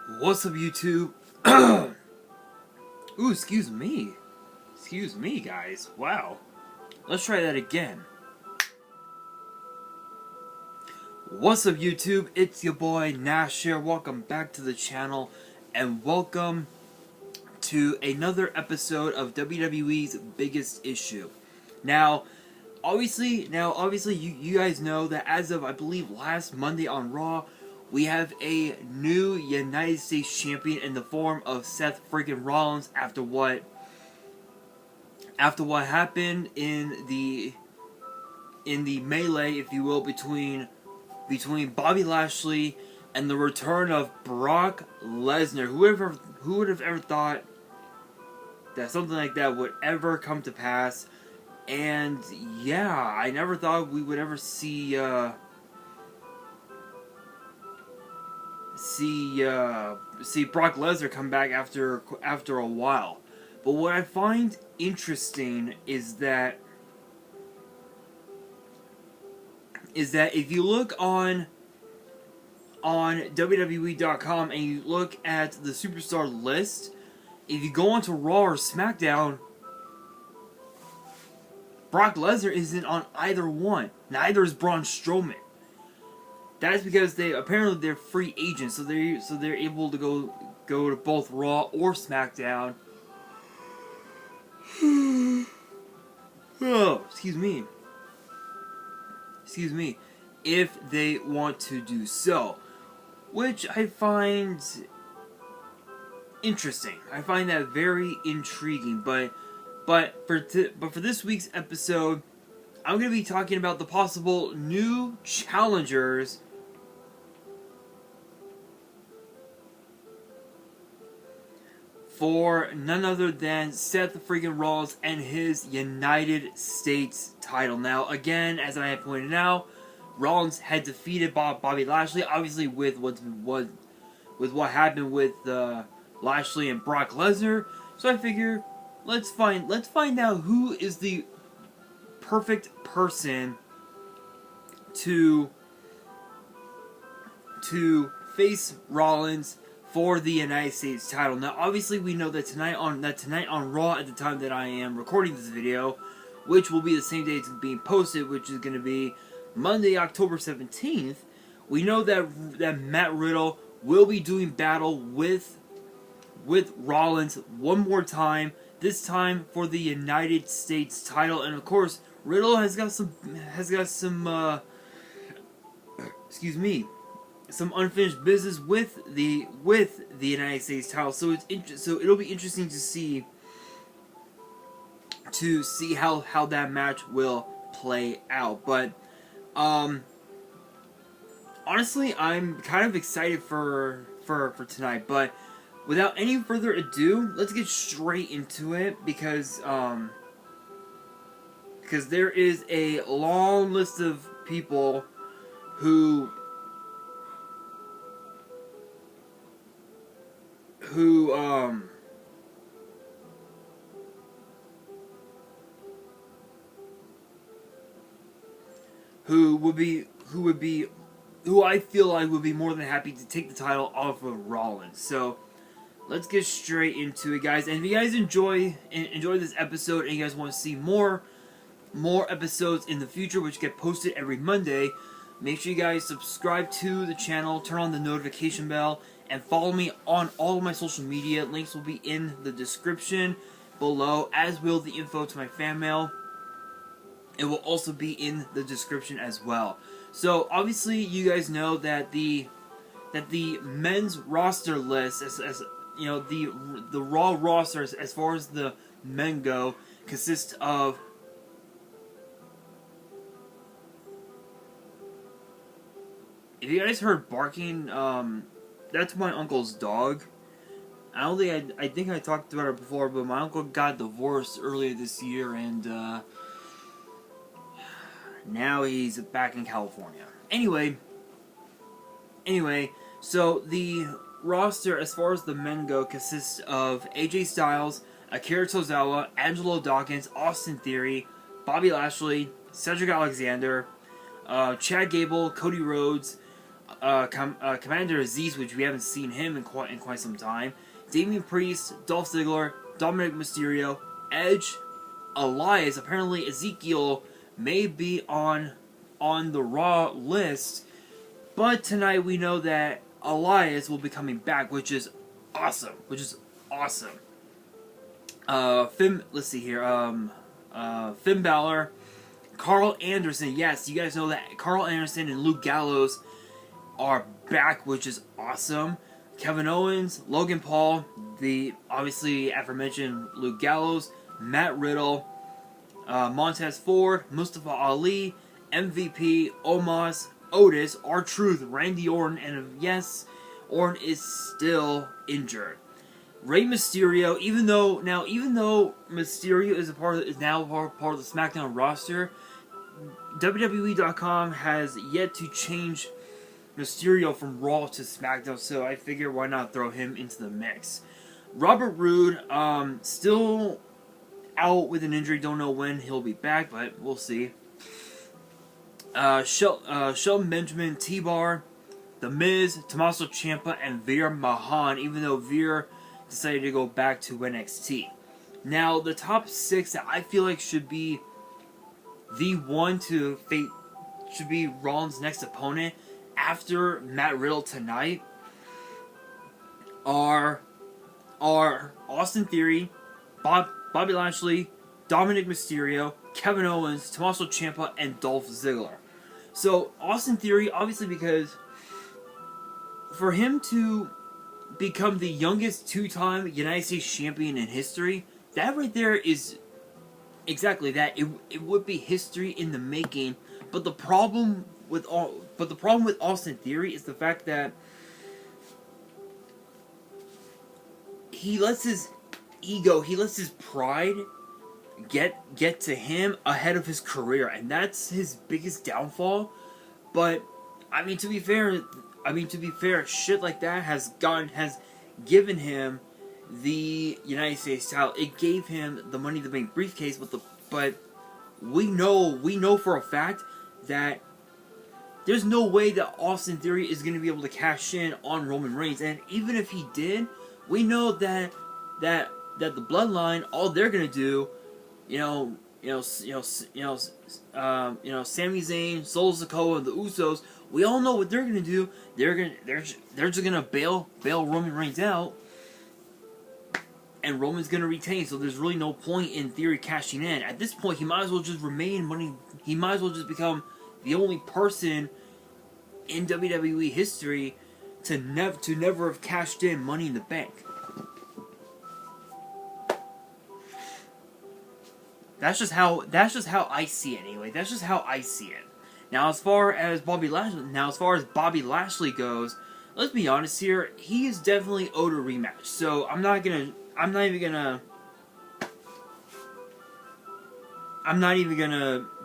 What's up, YouTube? Ooh, excuse me. Excuse me, guys. Wow. Let's try that again. What's up, YouTube? It's your boy, Nash here. Welcome back to the channel, and welcome to another episode of WWE's Biggest Issue. Now, obviously, you guys know that as of, I believe, last Monday on Raw, we have a new United States champion in the form of Seth Freakin Rollins after what happened in the melee, if you will, between Bobby Lashley and the return of Brock Lesnar. Who would have ever thought that something like that would ever come to pass? And yeah, I never thought we would ever see Brock Lesnar come back after a while. But what I find interesting is that if you look on WWE.com and you look at the superstar list, if you go onto Raw or SmackDown, Brock Lesnar isn't on either one. Neither is Braun Strowman. That is because they're free agents, so they're able to go to both Raw or SmackDown. Oh, excuse me, if they want to do so, which I find interesting. I find that very intriguing. But for this week's episode, I'm going to be talking about the possible new challengers for none other than Seth Freakin Rollins and his United States title. Now, again, as I have pointed out, Rollins had defeated Bobby Lashley, obviously with what happened with Lashley and Brock Lesnar. So I figure let's find out who is the perfect person to face Rollins for the United States title. Now, obviously, we know that tonight on Raw, at the time that I am recording this video, which will be the same day it's being posted, which is going to be Monday, October 17th, we know that Matt Riddle will be doing battle with Rollins one more time. This time for the United States title, and of course, Riddle has got some some unfinished business with the United States title. So it'll be interesting to see how that match will play out. But honestly, I'm kind of excited for tonight. But without any further ado, let's get straight into it, because there is a long list of people who I feel like would be more than happy to take the title off of Rollins. So let's get straight into it, guys. And if you guys enjoy this episode and you guys want to see more episodes in the future, which get posted every Monday, make sure you guys subscribe to the channel, turn on the notification bell, and follow me on all of my social media. Links will be in the description below, as will the info to my fan mail. It will also be in the description as well. So obviously, you guys know that the men's roster list, as you know, the Raw roster as far as the men go, consists of if you guys heard barking, that's my uncle's dog. I think I talked about it before, but my uncle got divorced earlier this year, and now he's back in California. Anyway, so the roster as far as the men go consists of AJ Styles, Akira Tozawa, Angelo Dawkins, Austin Theory, Bobby Lashley, Cedric Alexander, Chad Gable, Cody Rhodes, Commander Aziz, which we haven't seen him in quite some time. Damian Priest, Dolph Ziggler, Dominic Mysterio, Edge, Elias. Apparently Ezekiel may be on the Raw list, but tonight we know that Elias will be coming back, which is awesome. Let's see here. Finn Balor, Carl Anderson. Yes, you guys know that Carl Anderson and Luke Gallows are back, which is awesome. Kevin Owens, Logan Paul, the obviously aforementioned Luke Gallows, Matt Riddle, Montez Ford, Mustafa Ali, MVP, Omos, Otis, R-Truth, Randy Orton, and yes, Orton is still injured. Rey Mysterio, even though Mysterio is now part of the SmackDown roster, WWE.com has yet to change Mysterio from Raw to SmackDown, so I figure why not throw him into the mix. Robert Roode, still out with an injury, don't know when he'll be back, but we'll see. Shelton Benjamin, T-Bar, The Miz, Tommaso Ciampa, and Veer Mahan, even though Veer decided to go back to NXT. Now, the top 6 that I feel like should be the one to should be Rollins' next opponent after Matt Riddle tonight are Austin Theory, Bobby Lashley, Dominic Mysterio, Kevin Owens, Tommaso Ciampa, and Dolph Ziggler. So, Austin Theory, obviously, because for him to become the youngest 2-time United States champion in history, that right there is exactly that. It would be history in the making. But the problem with Austin Theory is the fact that he lets his ego, he lets his pride get to him ahead of his career, and that's his biggest downfall. But I mean, to be fair, shit like that has given him the United States title. It gave him the Money in the Bank briefcase, but we know for a fact that there's no way that Austin Theory is going to be able to cash in on Roman Reigns, and even if he did, we know that the Bloodline, all they're going to do, Sami Zayn, Solo Sikoa, the Usos, we all know what they're gonna do. They're just gonna bail Roman Reigns out, and Roman's gonna retain. So there's really no point in Theory cashing in. At this point, he might as well just remain money. He might as well just become the only person in WWE history to never have cashed in Money in the Bank. That's just how I see it anyway. That's just how I see it. Now, as far as Bobby Lashley goes, let's be honest here. He is definitely owed a rematch. So I'm not even gonna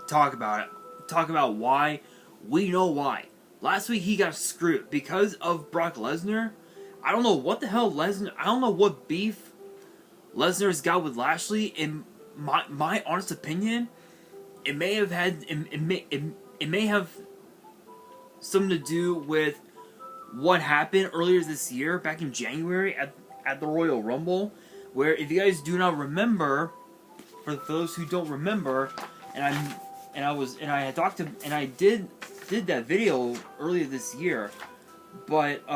talk about it. Talk about why. We know why. Last week he got screwed because of Brock Lesnar. I don't know what the hell I don't know what beef Lesnar's got with Lashley. In my honest opinion, it may have something to do with what happened earlier this year, back in January at the Royal Rumble, where, if you guys do not remember, for those who don't remember, I did that video earlier this year, but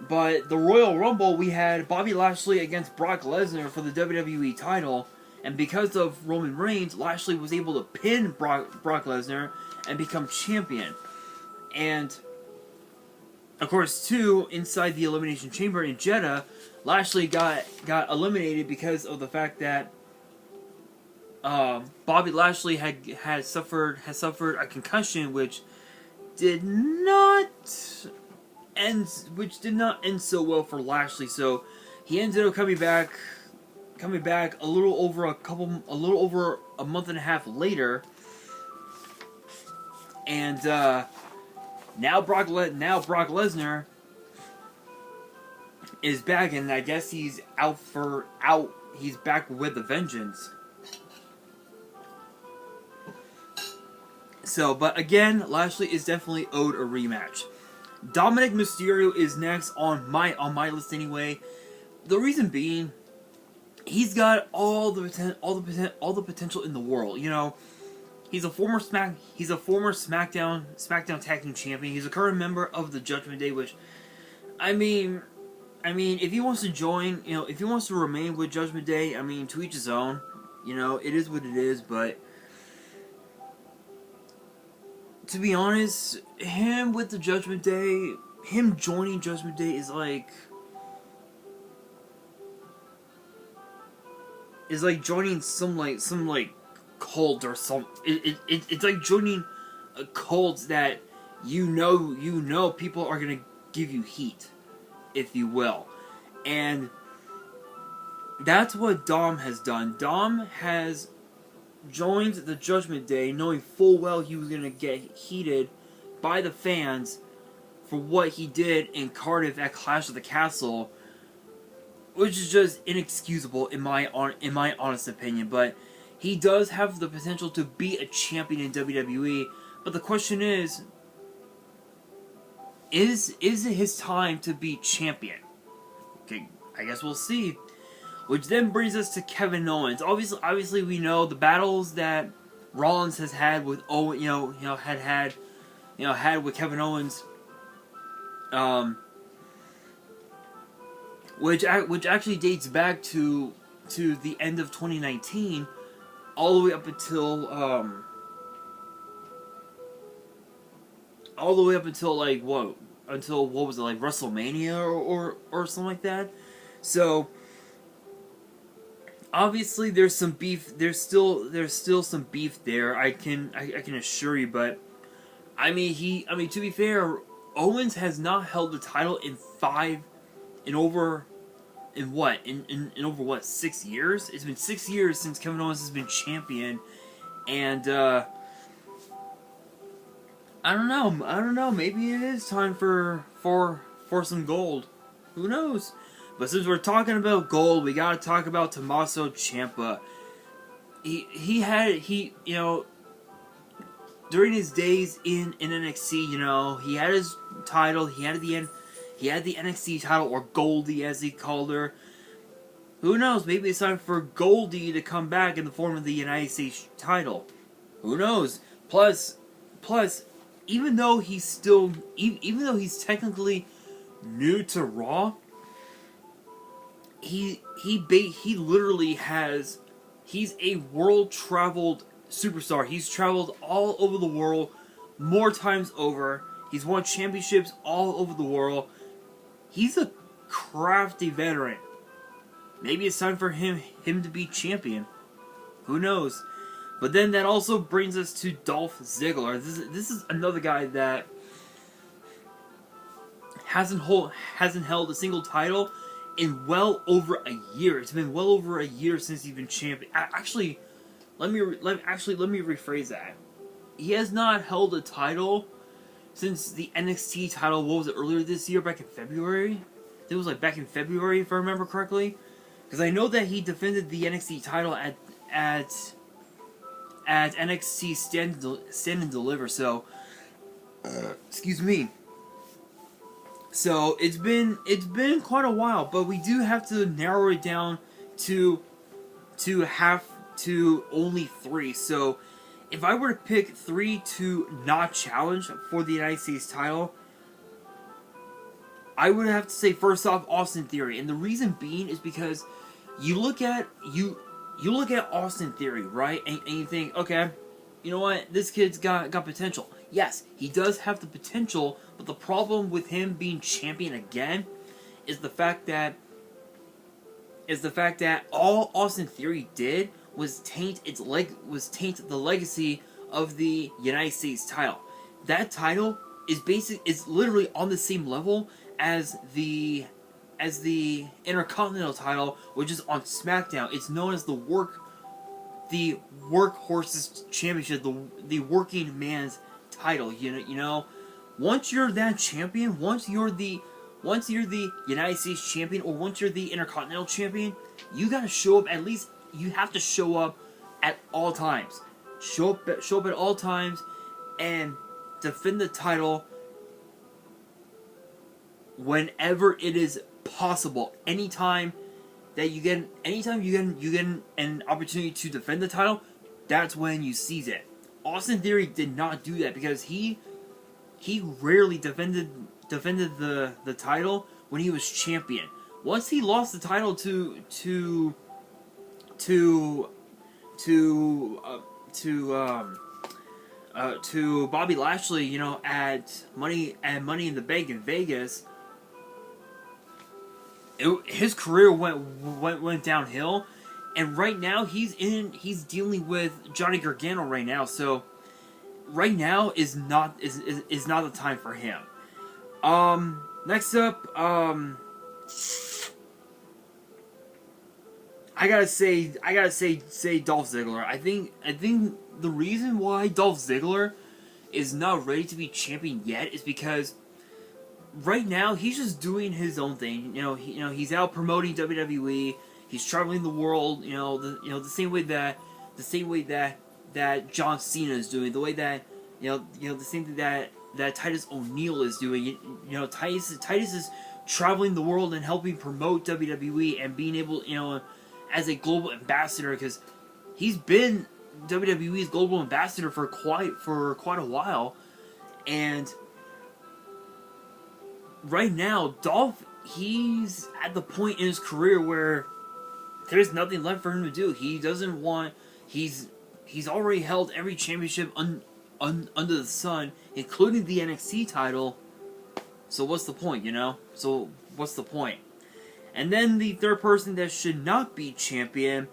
the Royal Rumble, we had Bobby Lashley against Brock Lesnar for the WWE title, and because of Roman Reigns, Lashley was able to pin Brock Lesnar and become champion. And, of course, too, inside the Elimination Chamber in Jeddah, Lashley got eliminated because of the fact that Bobby Lashley had suffered a concussion, which did not end so well for Lashley. So he ended up coming back a little over a month and a half later, and now Brock Lesnar is back, and I guess he's he's back with a vengeance. So, but again, Lashley is definitely owed a rematch. Dominic Mysterio is next on my list anyway. The reason being, he's got all the potential in the world. You know, he's a former SmackDown Tag Team Champion. He's a current member of the Judgment Day, which, I mean, if he wants to join, you know, if he wants to remain with Judgment Day, I mean, to each his own. You know, it is what it is, but to be honest, him with the Judgment Day, him joining Judgment Day is like joining some cult or some. It's like joining a cult that you know people are gonna give you heat, if you will, and that's what Dom has done. Dom has joined the Judgment Day knowing full well he was going to get heated by the fans for what he did in Cardiff at Clash of the Castle, which is just inexcusable in my honest opinion. But he does have the potential to be a champion in WWE, but the question is it his time to be champion? Okay, I guess we'll see. Which then brings us to Kevin Owens. Obviously, we know the battles that Rollins has had with Owen, had with Kevin Owens, which actually dates back to the end of 2019, all the way up until like what was it, like WrestleMania or something like that. So obviously, there's some beef. There's still some beef there. I can assure you. But I mean, to be fair, Owens has not held the title in over 6 years. It's been 6 years since Kevin Owens has been champion, and I don't know. Maybe it is time for some gold. Who knows? But since we're talking about gold, we gotta talk about Tommaso Ciampa. During his days in NXT, he had his title, he had the NXT title, or Goldie as he called her. Who knows? Maybe it's time for Goldie to come back in the form of the United States title. Who knows? Plus, even though he's technically new to Raw, he literally he's a world-traveled superstar. He's traveled all over the world, more times over. He's won championships all over the world. He's a crafty veteran. Maybe it's time for him to be champion. Who knows? But then that also brings us to Dolph Ziggler. This is another guy that hasn't held a single title in well over a year. It's been well over a year since he's been champion. Actually, let me rephrase that. He has not held a title since the NXT title. What was it, earlier this year, back in February? It was like back in February, if I remember correctly. Because I know that he defended the NXT title at NXT Stand and Deliver. So, excuse me. So it's been quite a while, but we do have to narrow it down to only 3. So if I were to pick 3 to not challenge for the United States title, I would have to say first off Austin Theory, and the reason being is because you look at Austin Theory, right, and you think, okay, you know what, this kid's got potential. Yes, he does have the potential, but the problem with him being champion again is the fact that all Austin Theory did was taint the legacy of the United States title. That title is literally on the same level as the Intercontinental title, which is on SmackDown. It's known as the Workhorses Championship, the working man's title. You know, once you're that champion, once you're the United States champion, or once you're the Intercontinental champion, you gotta show up. At least you have to show up at all times. Show up at all times, and defend the title whenever it is possible. Anytime you get an opportunity to defend the title, that's when you seize it. Austin Theory did not do that because he rarely defended the title when he was champion. Once he lost the title to Bobby Lashley, you know, at Money in the Bank in Vegas, his career went downhill, and right now he's dealing with Johnny Gargano right now. So right now is not the time for him. Next up, I gotta say Dolph Ziggler. I think the reason why Dolph Ziggler is not ready to be champion yet is because right now he's just doing his own thing. He's out promoting WWE. He's traveling the world. The same way that John Cena is doing. The way that the same thing that Titus O'Neil is doing. Titus is traveling the world and helping promote WWE and being able, as a global ambassador, because he's been WWE's global ambassador for quite a while, and right now Dolph, he's at the point in his career where there's nothing left for him to do. He doesn't want. He's already held every championship under the sun, including the NXT title. So what's the point, So what's the point? And then the third person that should not be champion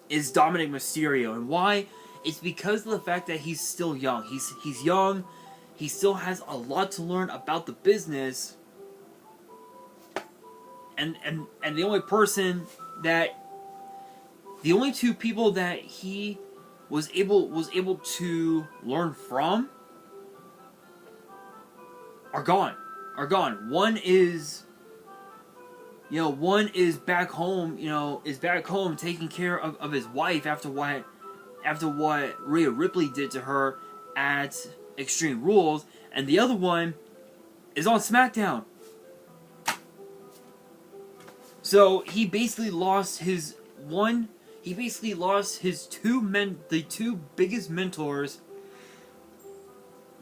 is Dominic Mysterio. And why? It's because of the fact that he's still young. He's young. He still has a lot to learn about the business. And the only two people that he was able to learn from are gone. One is back home, taking care of his wife after what Rhea Ripley did to her at Extreme Rules, and the other one is on SmackDown. So he basically lost his the two biggest mentors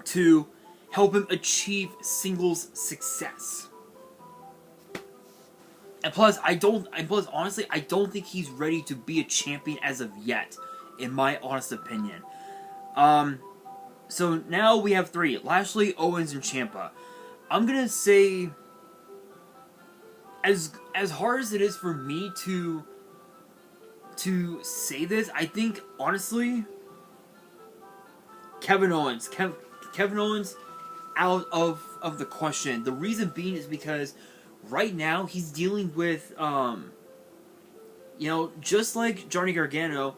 to help him achieve singles success. And plus, honestly, I don't think he's ready to be a champion as of yet, in my honest opinion. So now we have three: Lashley, Owens, and Ciampa. I'm gonna say, as hard as it is for me to say this, I think honestly, Kevin Owens out of the question. The reason being is because right now he's dealing with just like Johnny Gargano,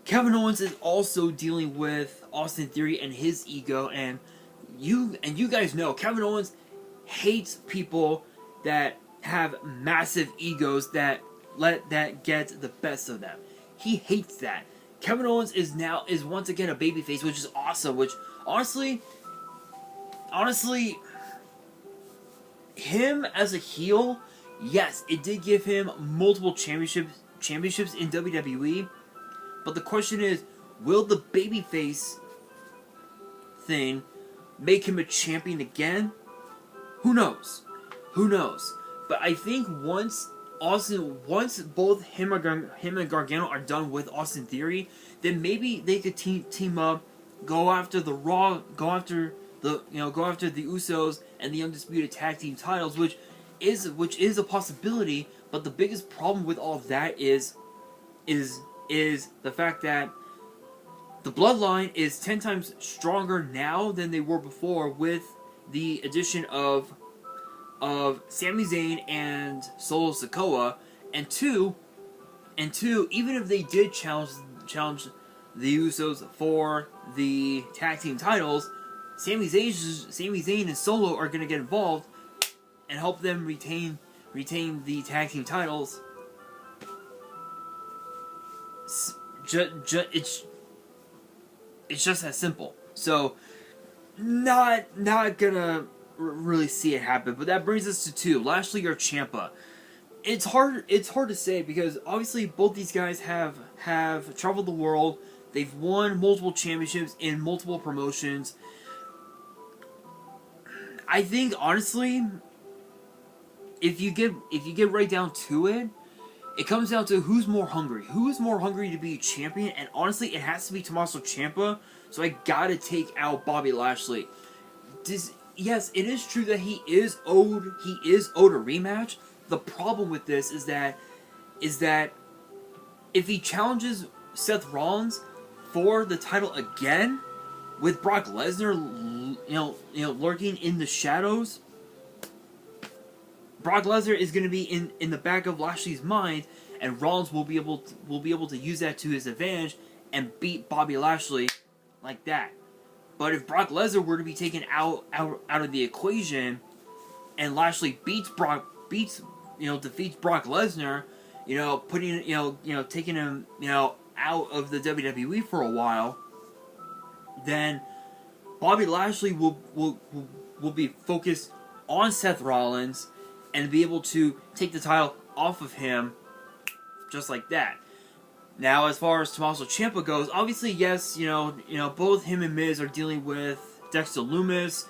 Kevin Owens is also dealing with Austin Theory and his ego, and you guys know Kevin Owens hates people that have massive egos that get the best of them. He hates that. Kevin Owens is once again a babyface, which is awesome. Which honestly, him as a heel, yes, it did give him multiple championships in WWE. But the question is, will the babyface thing make him a champion again? Who knows? But I think once both him and Gargano are done with Austin Theory, then maybe they could team up, go after the Usos and the Undisputed Tag Team titles, which is a possibility. But the biggest problem with all of that is the fact that the Bloodline is 10 times stronger now than they were before, with the addition of Sami Zayn and Solo Sikoa, and two, even if they did challenge the Usos for the tag team titles, Sami Zayn and Solo are going to get involved and help them retain the tag team titles. It's just as simple. So, not gonna really see it happen. But that brings us to 2, Lashley or Ciampa. It's hard to say because obviously both these guys have traveled the world. They've won multiple championships in multiple promotions. I think honestly, if you get right down to it, it comes down to who's more hungry. Who is more hungry to be a champion? And honestly, it has to be Tommaso Ciampa. So I gotta take out Bobby Lashley. Yes, it is true that he is owed a rematch. The problem with this is that if he challenges Seth Rollins for the title again, with Brock Lesnar, lurking in the shadows, Brock Lesnar is going to be in the back of Lashley's mind, and Rollins will be able to use that to his advantage and beat Bobby Lashley like that. But if Brock Lesnar were to be taken out of the equation, and Lashley defeats Brock Lesnar, taking him out of the WWE for a while, then Bobby Lashley will be focused on Seth Rollins and be able to take the title off of him just like that. Now, as far as Tommaso Ciampa goes, obviously, yes, both him and Miz are dealing with Dexter Lumis,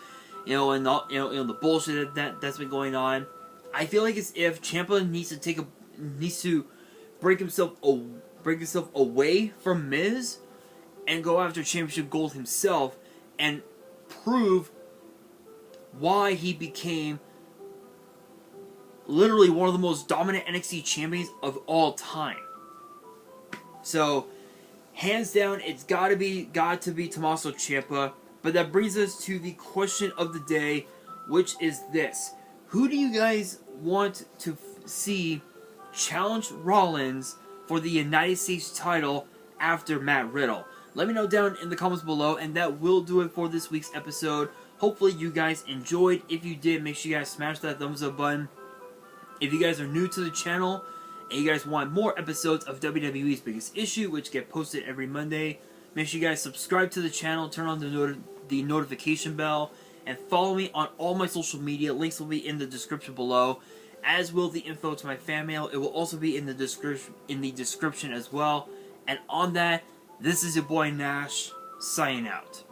and the bullshit that's been going on. I feel like it's if Ciampa needs to break himself away from Miz and go after championship gold himself and prove why he became literally one of the most dominant NXT champions of all time. So, hands down, it's got to be Tommaso Ciampa. But that brings us to the question of the day, which is this: who do you guys want to see challenge Rollins for the United States title after Matt Riddle? Let me know down in the comments below, and that will do it for this week's episode. Hopefully you guys enjoyed. If you did, make sure you guys smash that thumbs up button. If you guys are new to the channel and you guys want more episodes of WWE's Biggest Issue, which get posted every Monday, make sure you guys subscribe to the channel, turn on the notification bell, and follow me on all my social media. Links will be in the description below, as will the info to my fan mail. It will also be in the description as well. And on that, this is your boy Nash, signing out.